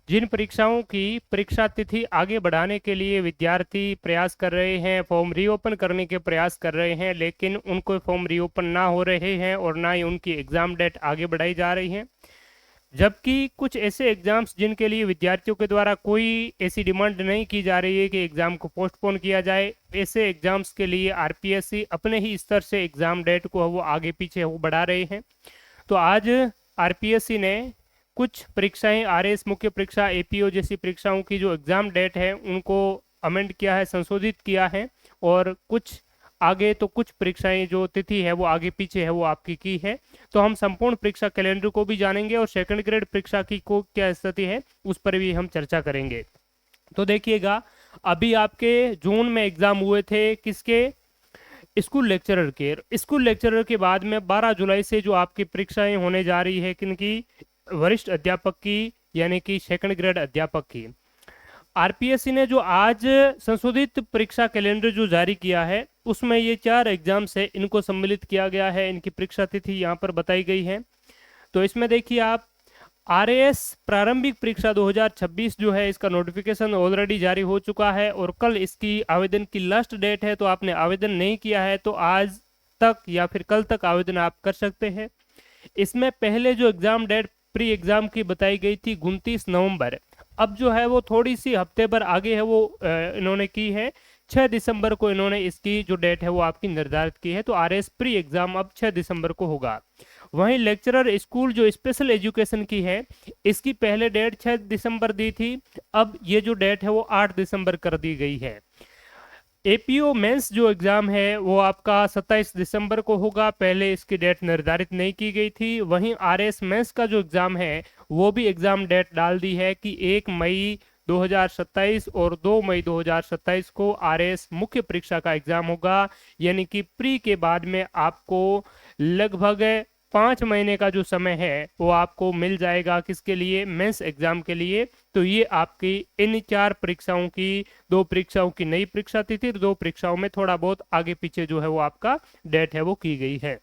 जिन परीक्षाओं की परीक्षा तिथि आगे बढ़ाने के लिए विद्यार्थी प्रयास कर रहे हैं, फॉर्म रीओपन करने के प्रयास कर रहे हैं, लेकिन उनको फॉर्म रीओपन ना हो रहे हैं और ना ही उनकी एग्जाम डेट आगे बढ़ाई जा रही है। जबकि कुछ ऐसे एग्जाम्स जिनके लिए विद्यार्थियों के द्वारा कोई ऐसी डिमांड नहीं की जा रही है कि एग्जाम को पोस्टपोन किया जाए, ऐसे एग्जाम्स के लिए आरपीएससी अपने ही स्तर से एग्जाम डेट को वो आगे पीछे वो बढ़ा रहे हैं। तो आज आरपीएससी ने कुछ परीक्षाएं, आरएस मुख्य परीक्षा, एपीओ जैसी परीक्षाओं की जो एग्जाम डेट है उनको अमेंड किया है, संशोधित किया है, और कुछ आगे तो कुछ परीक्षाएं जो तिथि है वो आगे पीछे है वो आपकी की है। तो हम संपूर्ण परीक्षा कैलेंडर को भी जानेंगे और सेकंड ग्रेड परीक्षा की को क्या स्थिति है उस पर भी हम चर्चा करेंगे। तो देखिएगा, अभी आपके जून में एग्जाम हुए थे किसके? स्कूल लेक्चरर के। स्कूल लेक्चरर के बाद में 12 जुलाई से जो आपकी परीक्षाएं होने जा रही है किनकी? वरिष्ठ अध्यापक की, यानी कि सेकंड ग्रेड अध्यापक की। आरपीएससी ने जो आज संशोधित परीक्षा कैलेंडर जो जारी किया है उसमें ये 4 एग्जाम्स है, इनको सम्मिलित किया गया है, इनकी परीक्षा तिथि यहाँ पर बताई गई है। तो इसमें देखिए आप, आरएएस प्रारंभिक परीक्षा 2026 जो है इसका नोटिफिकेशन ऑलरेडी जारी हो चुका है और कल इसकी आवेदन की लास्ट डेट है। तो आपने आवेदन नहीं किया है तो आज तक या फिर कल तक आवेदन आप कर सकते हैं। इसमें पहले जो एग्जाम डेट प्री एग्जाम की बताई गई थी 29 नवंबर, अब जो है वो थोड़ी सी हफ्ते भर आगे है वो इन्होंने की है, 6 दिसंबर को इन्होंने इसकी जो डेट है वो आपकी निर्धारित की है। तो आरएस प्री एग्जाम अब 6 दिसंबर को होगा। वहीं लेक्चरर स्कूल जो स्पेशल एजुकेशन की है इसकी पहले डेट 6 दिसंबर दी थी, अब ये जो डेट है वो 8 दिसंबर कर दी गई है। एपीओ मेंस जो एग्जाम है वो आपका 27 दिसंबर को होगा, पहले इसकी डेट निर्धारित नहीं की गई थी। वहीं आरएस मेंस का जो एग्जाम है वो भी एग्जाम डेट डाल दी है कि 1 मई 2027 और 2 मई 2027 को आरएस मुख्य परीक्षा का एग्जाम होगा। यानी कि प्री के बाद में आपको लगभग 5 महीने का जो समय है वो आपको मिल जाएगा किसके लिए? मेंस एग्जाम के लिए। तो ये आपकी इन 4 परीक्षाओं की, 2 परीक्षाओं की नई परीक्षा तिथि, 2 परीक्षाओं में थोड़ा बहुत आगे पीछे जो है वो आपका डेट है वो की गई है।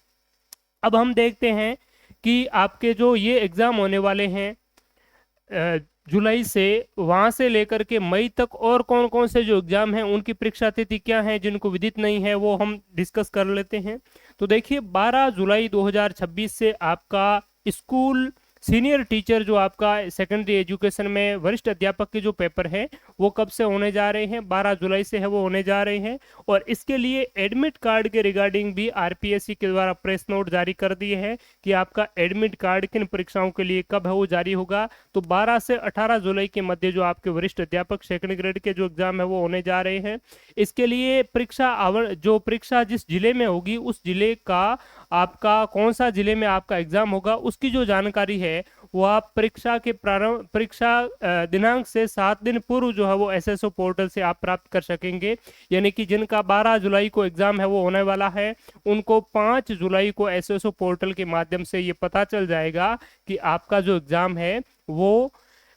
अब हम देखते हैं कि आपके जो ये एग्जाम होने वाले हैं जुलाई से, वहां से लेकर के मई तक और कौन कौन से जो एग्जाम हैं उनकी परीक्षा तिथि क्या है, जिनको विदित नहीं है वो हम डिस्कस कर लेते हैं। तो देखिए 12 जुलाई 2026 से आपका स्कूल सीनियर टीचर जो आपका सेकेंडरी एजुकेशन में वरिष्ठ अध्यापक के जो पेपर है वो कब से होने जा रहे हैं? 12 जुलाई से है वो होने जा रहे हैं। और इसके लिए एडमिट कार्ड के रिगार्डिंग भी आरपीएससी के द्वारा प्रेस नोट जारी कर दिए हैं कि आपका एडमिट कार्ड किन परीक्षाओं के लिए कब है वो जारी होगा। तो 12 से 18 जुलाई के मध्य जो आपके वरिष्ठ अध्यापक सेकंड ग्रेड के जो एग्जाम है वो होने जा रहे हैं। इसके लिए जो परीक्षा जिस जिले में होगी उस जिले का आपका कौन सा जिले में आपका एग्जाम होगा उसकी जो जानकारी है वो आप परीक्षा दिनांक से 7 दिन पूर्व जो है वो एसएसओ पोर्टल से आप प्राप्त कर सकेंगे। यानी कि जिनका 12 जुलाई को एग्जाम है वो होने वाला है उनको 5 जुलाई को एसएसओ पोर्टल के माध्यम से ये पता चल जाएगा कि आपका जो एग्जाम है वो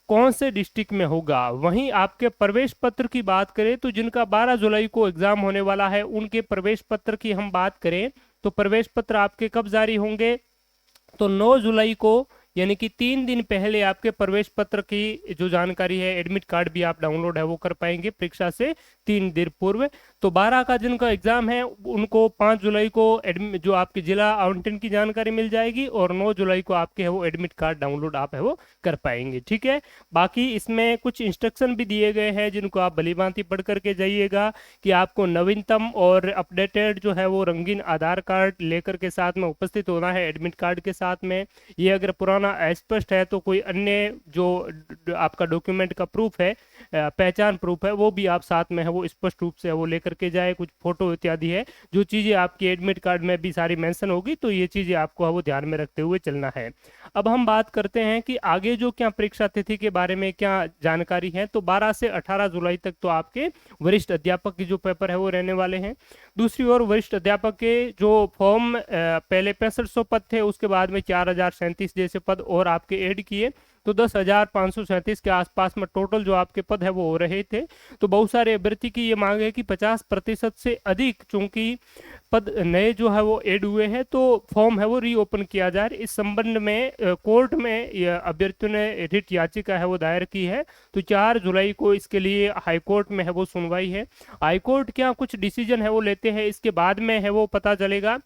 कौन से डिस्ट्रिक्ट में होगा। वहीं आपके प्रवेश पत्र की बात करें तो जिनका 12 जुलाई को एग्जाम होने वाला है उनके प्रवेश पत्र की हम बात करें तो प्रवेश पत्र आपके कब जारी होंगे? तो 9 जुलाई को, यानी कि 3 दिन पहले आपके प्रवेश पत्र की जो जानकारी है, एडमिट कार्ड भी आप डाउनलोड है वो कर पाएंगे परीक्षा से 3 दिन पूर्व। तो 12 का जिनका एग्जाम है उनको 5 जुलाई को जो आपके जिला आवंटन की जानकारी मिल जाएगी और 9 जुलाई को आपके है वो एडमिट कार्ड डाउनलोड आप है वो कर पाएंगे। ठीक है, बाकी इसमें कुछ इंस्ट्रक्शन भी दिए गए हैं जिनको आप भलीभांति पढ़ करके जाइएगा कि आपको नवीनतम और अपडेटेड जो है वो रंगीन आधार कार्ड लेकर के साथ में उपस्थित होना है एडमिट कार्ड के साथ में। ये अगर पुराना अस्पष्ट है तो कोई अन्य जो आपका डॉक्यूमेंट का प्रूफ है, पहचान प्रूफ है, वो भी आप साथ में है वो स्पष्ट रूप से वो लेकर के जाए। कुछ फोटो इत्यादि है, जो चीजें आपकी एडमिट कार्ड में भी सारी मेंशन होगी, तो ये चीजें आपको वो ध्यान में रखते हुए चलना है। अब हम बात करते हैं कि आगे जो क्या परीक्षा तिथि के बारे में क्या जानकारी है। तो 12 से 18 जुलाई तक तो आपके वरिष्ठ अध्यापक के जो पेपर है वो रहने वाले हैं। दूसरी ओर वरिष्ठ अध्यापक के जो फॉर्म पहले 6500 पद थे, उसके बाद में 4037 जैसे पद और आपके ऐड किए, तो 10,537 के आसपास में टोटल जो आपके पद है वो हो रहे थे। तो बहुत सारे अभ्यर्थी की ये मांग है कि 50% से अधिक चूंकि पद नए जो है वो ऐड हुए हैं, तो फॉर्म है वो रीओपन किया जाए। इस संबंध में कोर्ट में अभ्यर्थियों ने रिट याचिका है वो दायर की है। तो 4 जुलाई को इसके लिए हाई कोर्ट में है वो सुनवाई है। हाई कोर्ट क्या कुछ डिसीजन है वो लेते हैं इसके बाद में है वो पता चलेगा।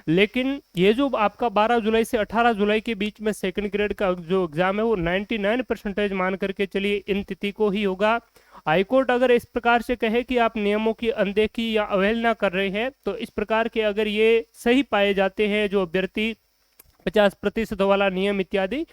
लेकिन ये जो आपका 12 जुलाई से 18 जुलाई के बीच में सेकंड ग्रेड का जो एग्जाम है वो 99% मान करके चलिए इन तिथि को ही होगा। हाईकोर्ट अगर इस प्रकार से कहे कि आप नियमों की अनदेखी या अवहेलना कर रहे हैं, तो इस प्रकार के अगर ये सही पाए जाते हैं जो अभ्यर्थी 50% वाला नियम इत्यादि,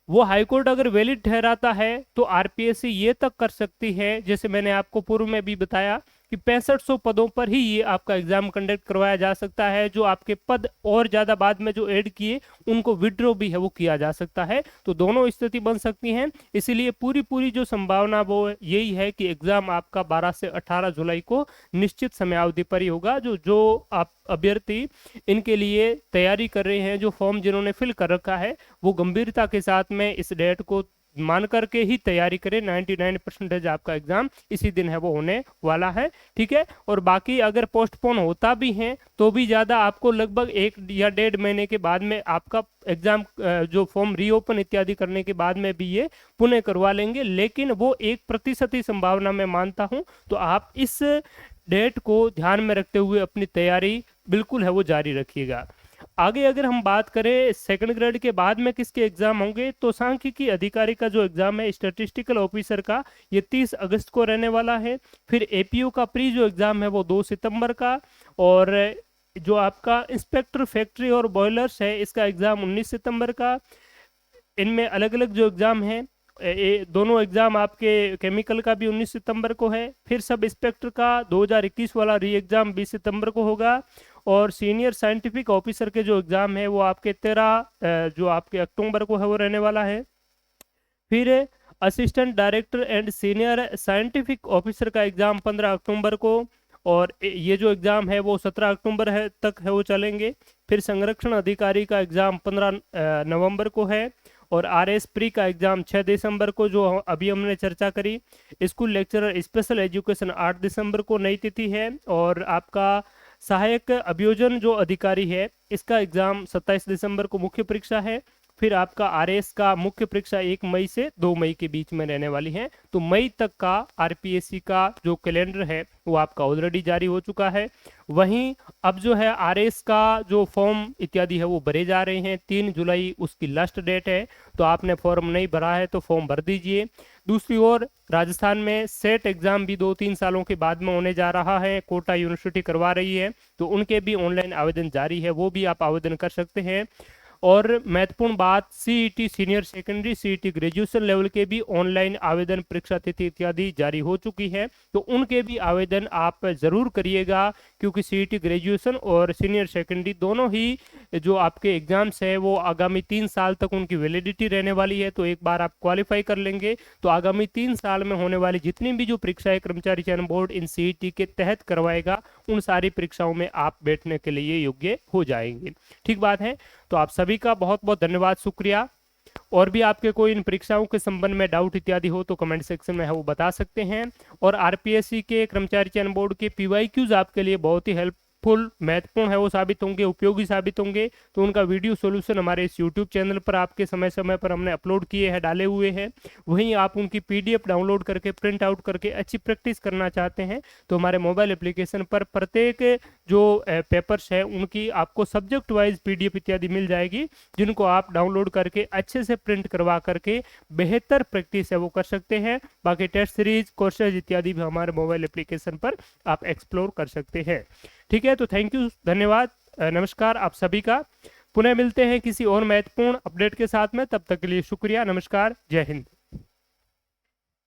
वो हाईकोर्ट अगर वैलिड ठहराता है तो आरपीएससी ये तक कर सकती है, जैसे मैंने आपको पूर्व में भी बताया कि 6500 पदों पर ही ये आपका एग्जाम कंडक्ट करवाया जा सकता है। जो आपके पद और ज्यादा बाद में जो ऐड किए उनको विड्रॉ भी है वो किया जा सकता है। तो दोनों स्थिति बन सकती हैं। इसीलिए पूरी जो संभावना वो यही है कि एग्जाम आपका 12 से 18 जुलाई को निश्चित समयावधि पर ही होगा। जो आप अभ्यर्थी इनके लिए तैयारी कर रहे हैं, जो फॉर्म जिन्होंने फिल कर रखा है, वो गंभीरता के साथ में इस डेट को मान करके ही तैयारी करें। 99% आपका एग्जाम इसी दिन है वो होने वाला है। ठीक है। और बाकी अगर पोस्टपोन होता भी है तो भी ज्यादा आपको लगभग 1 या 1.5 महीने के बाद में आपका एग्जाम जो फॉर्म रीओपन इत्यादि करने के बाद में भी ये पुनः करवा लेंगे। लेकिन वो 1% ही संभावना मैं मानता हूं। तो आप इस डेट को ध्यान में रखते हुए अपनी तैयारी बिल्कुल है वो जारी रखिएगा। आगे अगर हम बात करें सेकंड ग्रेड के बाद में किसके एग्जाम होंगे, तो सांख्यिकी अधिकारी का जो एग्जाम है स्टैटिस्टिकल ऑफिसर का, ये 30 अगस्त को रहने वाला है। फिर एपीओ का प्री जो एग्जाम है वो 2 सितंबर का, और जो आपका इंस्पेक्टर फैक्ट्री और बॉयलर्स है इसका एग्जाम 19 सितंबर का। इनमें अलग अलग जो एग्जाम है, दोनों एग्जाम आपके केमिकल का भी 19 सितंबर को है। फिर सब इंस्पेक्टर का 2021 वाला री एग्जाम 20 सितंबर को होगा। और सीनियर साइंटिफिक ऑफिसर के जो एग्जाम है वो आपके 13 जो आपके अक्टूबर को है वो रहने वाला है। फिर assistant director and senior scientific officer का एग्जाम 15 अक्टूबर को, और ये जो एग्जाम है वो 17 अक्टूबर है तक है वो चलेंगे। फिर संरक्षण अधिकारी का एग्जाम 15 नवंबर को है। और आरएस प्री का एग्जाम 6 दिसंबर को, जो अभी हमने चर्चा करी। स्कूल लेक्चरर स्पेशल एजुकेशन 8 दिसंबर को नई तिथि है। और आपका सहायक अभियोजन जो अधिकारी है इसका एग्जाम 27 दिसंबर को मुख्य परीक्षा है। फिर आपका आरएस का मुख्य परीक्षा 1 मई से 2 मई के बीच में रहने वाली है। तो मई तक का आरपीएससी का जो कैलेंडर है वो आपका ऑलरेडी जारी हो चुका है। वहीं अब जो है आरएस का जो फॉर्म इत्यादि है वो भरे जा रहे हैं। 3 जुलाई उसकी लास्ट डेट है। तो आपने फॉर्म नहीं भरा है तो फॉर्म भर दीजिए। दूसरी ओर राजस्थान में सेट एग्जाम भी 2-3 सालों के बाद में होने जा रहा है, कोटा यूनिवर्सिटी करवा रही है। तो उनके भी ऑनलाइन आवेदन जारी है, वो भी आप आवेदन कर सकते हैं। और महत्वपूर्ण बात, CET senior secondary, CET graduation level के भी ऑनलाइन आवेदन परीक्षा तिथि इत्यादि जारी हो चुकी है। तो उनके भी आवेदन आप जरूर करिएगा, क्योंकि सीईटी ग्रेजुएशन और सीनियर सेकेंडरी दोनों ही जो आपके एग्जाम्स है वो आगामी 3 साल तक उनकी वैलिडिटी रहने वाली है। तो एक बार आप क्वालिफाई कर लेंगे तो आगामी 3 साल में होने वाली जितनी भी जो परीक्षाएं कर्मचारी चयन बोर्ड इन सीईटी के तहत करवाएगा, उन सारी परीक्षाओं में आप बैठने के लिए योग्य हो जाएंगे। ठीक बात है। तो आप सभी का बहुत बहुत धन्यवाद, शुक्रिया। और भी आपके कोई इन परीक्षाओं के संबंध में डाउट इत्यादि हो तो कमेंट सेक्शन में है वो बता सकते हैं। और आरपीएससी के कर्मचारी चयन बोर्ड के पीवाईक्यूज आपके लिए बहुत ही हेल्पफुल महत्वपूर्ण है वो साबित होंगे, उपयोगी साबित होंगे। तो उनका वीडियो सॉल्यूशन हमारे इस यूट्यूब चैनल पर आपके समय समय पर हमने अपलोड किए हैं, डाले हुए हैं। वहीं आप उनकी पीडीएफ डाउनलोड करके प्रिंट आउट करके अच्छी प्रैक्टिस करना चाहते हैं तो हमारे मोबाइल एप्लीकेशन पर प्रत्येक जो पेपर्स है उनकी आपको सब्जेक्ट वाइज पीडीएफ इत्यादि मिल जाएगी, जिनको आप डाउनलोड करके अच्छे से प्रिंट करवा करके बेहतर प्रैक्टिस है वो कर सकते हैं। बाकी टेस्ट सीरीज, कोर्सेज इत्यादि भी हमारे मोबाइल एप्लीकेशन पर आप एक्सप्लोर कर सकते हैं। ठीक है। तो थैंक यू, धन्यवाद, नमस्कार आप सभी का। पुनः मिलते हैं किसी और महत्वपूर्ण अपडेट के साथ में, तब तक के लिए शुक्रिया, नमस्कार, जय हिंद।